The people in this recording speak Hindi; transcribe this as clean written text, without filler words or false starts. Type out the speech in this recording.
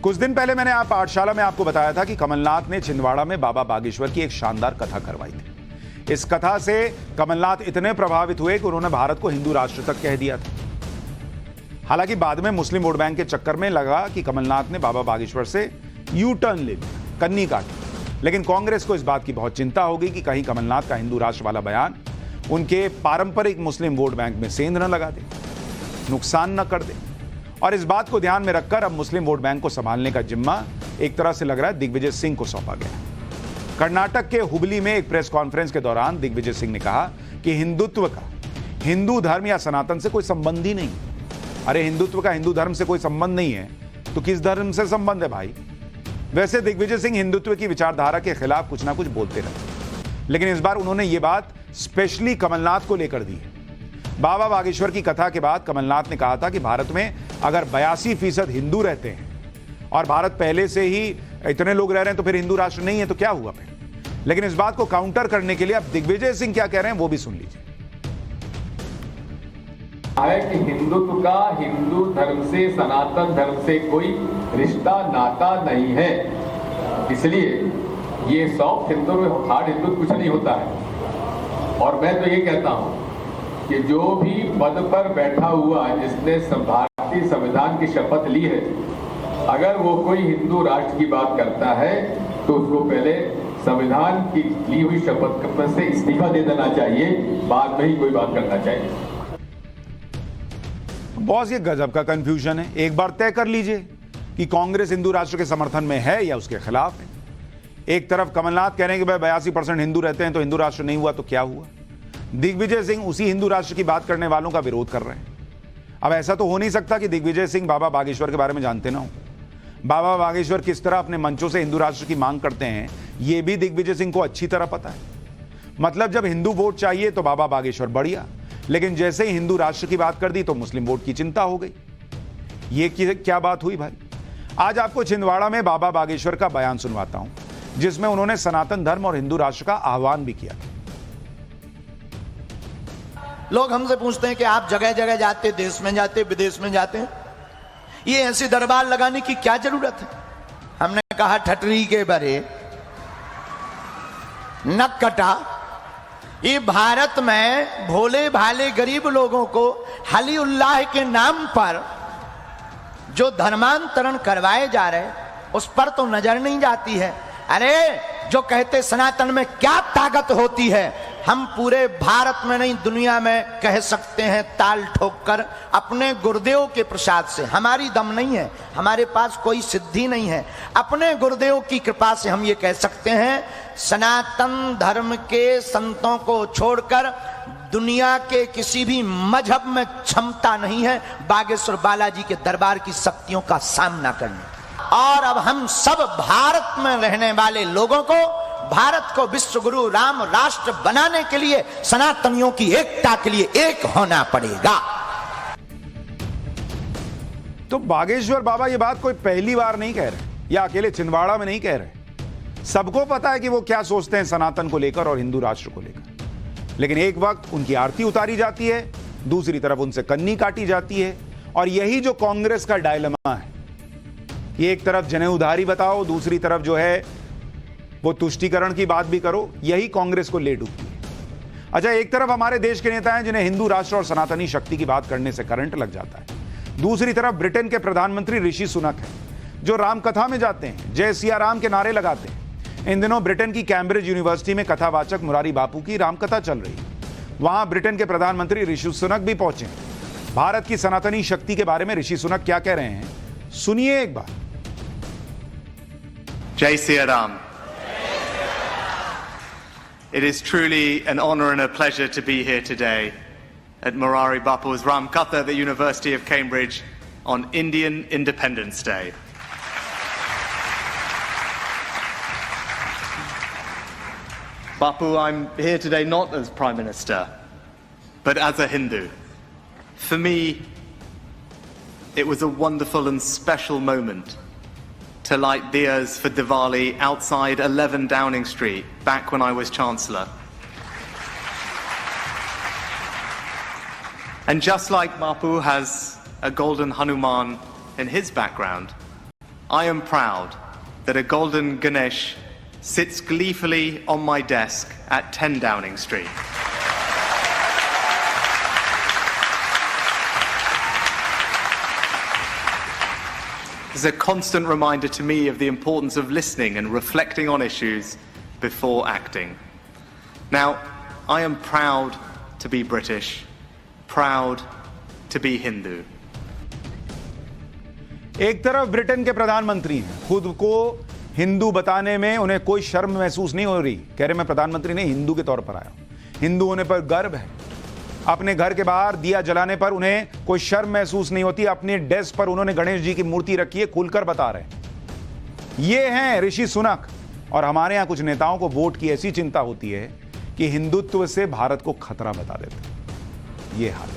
कुछ दिन पहले मैंने पाठशाला में आपको बताया था कि कमलनाथ ने छिंदवाड़ा में बाबा बागेश्वर की एक शानदार कथा करवाई थी। इस कथा से कमलनाथ इतने प्रभावित हुए कि उन्होंने भारत को हिंदू राष्ट्र तक कह दिया था। हालांकि बाद में मुस्लिम वोट बैंक के चक्कर में लगा कि कमलनाथ ने बाबा बागेश्वर से यू टर्न ले लिया, कन्नी काटी। लेकिन कांग्रेस को इस बात की बहुत चिंता हो गई कि कहीं कमलनाथ का हिंदू राष्ट्र वाला बयान उनके पारंपरिक मुस्लिम वोट बैंक में सेंध न लगा दे, नुकसान न कर दे। और इस बात को ध्यान में रखकर अब मुस्लिम वोट बैंक को संभालने का जिम्मा एक तरह से लग रहा है दिग्विजय सिंह को सौंपा गया। कर्नाटक के हुबली में एक प्रेस कॉन्फ्रेंस के दौरान दिग्विजय सिंह ने कहा कि हिंदुत्व का हिंदू धर्म या सनातन से कोई संबंध ही नहीं। अरे हिंदुत्व का हिंदू धर्म से कोई संबंध नहीं है तो किस धर्म से संबंध है भाई? वैसे दिग्विजय सिंह हिंदुत्व की विचारधारा के खिलाफ कुछ ना कुछ बोलते रहते, लेकिन इस बार उन्होंने ये बात स्पेशली कमलनाथ को लेकर दी है। बाबा बागेश्वर की कथा के बाद कमलनाथ ने कहा था कि भारत में अगर 82% हिंदू रहते हैं और भारत पहले से ही इतने लोग रह रहे हैं तो फिर हिंदू राष्ट्र नहीं है तो क्या हुआ फिर? लेकिन इस बात को काउंटर करने के लिए अब दिग्विजय सिंह क्या कह रहे हैं वो भी सुन लीजिए। है कि हिंदुत्व का हिंदू धर्म से, सनातन धर्म से कोई रिश्ता नाता नहीं है। इसलिए ये सॉफ्ट हिंदुत्व, हार्ड हिंदुत्व कुछ नहीं होता है। और मैं तो ये कहता हूं कि जो भी पद पर बैठा हुआ जिसने भारतीय संविधान की शपथ ली है, अगर वो कोई हिंदू राष्ट्र की बात करता है तो उसको पहले संविधान की ली हुई शपथ से इस्तीफा दे देना चाहिए, बाद में ही कोई बात करना चाहिए। बॉस, ये गजब का कंफ्यूजन है। एक बार तय कर लीजिए कि कांग्रेस हिंदू राष्ट्र के समर्थन में है या उसके खिलाफ है। एक तरफ कमलनाथ कह रहे हैं कि भाई 82% हिंदू रहते हैं तो हिंदू राष्ट्र नहीं हुआ तो क्या हुआ। दिग्विजय सिंह उसी हिंदू राष्ट्र की बात करने वालों का विरोध कर रहे हैं। अब ऐसा तो हो नहीं सकता कि दिग्विजय सिंह बाबा बागेश्वर के बारे में जानते ना हो। बाबा बागेश्वर किस तरह अपने मंचों से हिंदू राष्ट्र की मांग करते हैं यह भी दिग्विजय सिंह को अच्छी तरह पता है। मतलब जब हिंदू वोट चाहिए तो बाबा बागेश्वर बढ़िया, लेकिन जैसे ही हिंदू राष्ट्र की बात कर दी तो मुस्लिम वोट की चिंता हो गई। ये क्या बात हुई भाई? आज आपको छिंदवाड़ा में बाबा बागेश्वर का बयान सुनवाता हूं, जिसमें उन्होंने सनातन धर्म और हिंदू राष्ट्र का आह्वान भी किया। लोग हमसे पूछते हैं कि आप जगह जगह जाते, देश में जाते, विदेश में जाते हैं, ये ऐसे दरबार लगाने की क्या जरूरत है? हमने कहा ठटरी के बरे नक कटा। ये भारत में भोले भाले गरीब लोगों को हली उल्लाह के नाम पर जो धर्मांतरण करवाए जा रहे उस पर तो नजर नहीं जाती है। अरे जो कहते सनातन में क्या ताकत होती है, हम पूरे भारत में नहीं दुनिया में कह सकते हैं ताल ठोककर अपने गुरुदेव के प्रसाद से। हमारी दम नहीं है, हमारे पास कोई सिद्धि नहीं है, अपने गुरुदेव की कृपा से हम ये कह सकते हैं सनातन धर्म के संतों को छोड़कर दुनिया के किसी भी मजहब में क्षमता नहीं है बागेश्वर बालाजी के दरबार की शक्तियों का सामना करने। और अब हम सब भारत में रहने वाले लोगों को भारत को विश्व गुरु राम राष्ट्र बनाने के लिए सनातनियों की एकता के लिए एक होना पड़ेगा। तो बागेश्वर बाबा ये बात कोई पहली बार नहीं कह रहे या अकेले छिंदवाड़ा में नहीं कह रहे। सबको पता है कि वो क्या सोचते हैं सनातन को लेकर और हिंदू राष्ट्र को लेकर। लेकिन एक वक्त उनकी आरती उतारी जाती है, दूसरी तरफ उनसे कन्नी काटी जाती है। और यही जो कांग्रेस का डायलेमा है कि एक तरफ जनेऊधारी बताओ, दूसरी तरफ जो है वो तुष्टीकरण की बात भी करो, यही कांग्रेस को ले डूबती है। अच्छा, एक तरफ हमारे देश के नेता हैं जिन्हें हिंदू राष्ट्र और सनातनी शक्ति की बात करने से करंट लग जाता है। दूसरी तरफ ब्रिटेन के प्रधानमंत्री ऋषि सुनक हैं जो रामकथा में जाते हैं, जय सिया राम के नारे लगाते हैं। इन दिनों ब्रिटेन की कैम्ब्रिज यूनिवर्सिटी में कथावाचक मुरारी बापू की रामकथा चल रही है। वहां ब्रिटेन के प्रधानमंत्री ऋषि सुनक भी पहुंचे। भारत की सनातनी शक्ति के बारे में ऋषि सुनक क्या कह रहे हैं, सुनिए एक बार। Jai Siya Ram. It is truly an honor and a pleasure to be here today at Murari Bapu's Ram Katha at the University of Cambridge on Indian Independence Day. Bapu, I'm here today not as Prime Minister, but as a Hindu. For me, it was a wonderful and special moment to light diyas for Diwali outside 11 Downing Street back when I was Chancellor. And just like Bapu has a golden Hanuman in his background, I am proud that a golden Ganesh sits gleefully on my desk at 10 Downing Street. It's a constant reminder to me of the importance of listening and reflecting on issues before acting. Now, I am proud to be British, proud to be Hindu. एक तरफ ब्रिटेन के प्रधानमंत्री हैं, खुद को हिंदू बताने में उन्हें कोई शर्म महसूस नहीं हो रही। कह रहे मैं प्रधानमंत्री नहीं, हिंदू के तौर पर आया हूं। हिंदू होने पर गर्व है। अपने घर के बाहर दिया जलाने पर उन्हें कोई शर्म महसूस नहीं होती। अपने डेस्क पर उन्होंने गणेश जी की मूर्ति रखी है, खुलकर बता रहे हैं। ये हैं ऋषि सुनक। और हमारे यहां कुछ नेताओं को वोट की ऐसी चिंता होती है कि हिंदुत्व से भारत को खतरा बता देते हैं। ये हाल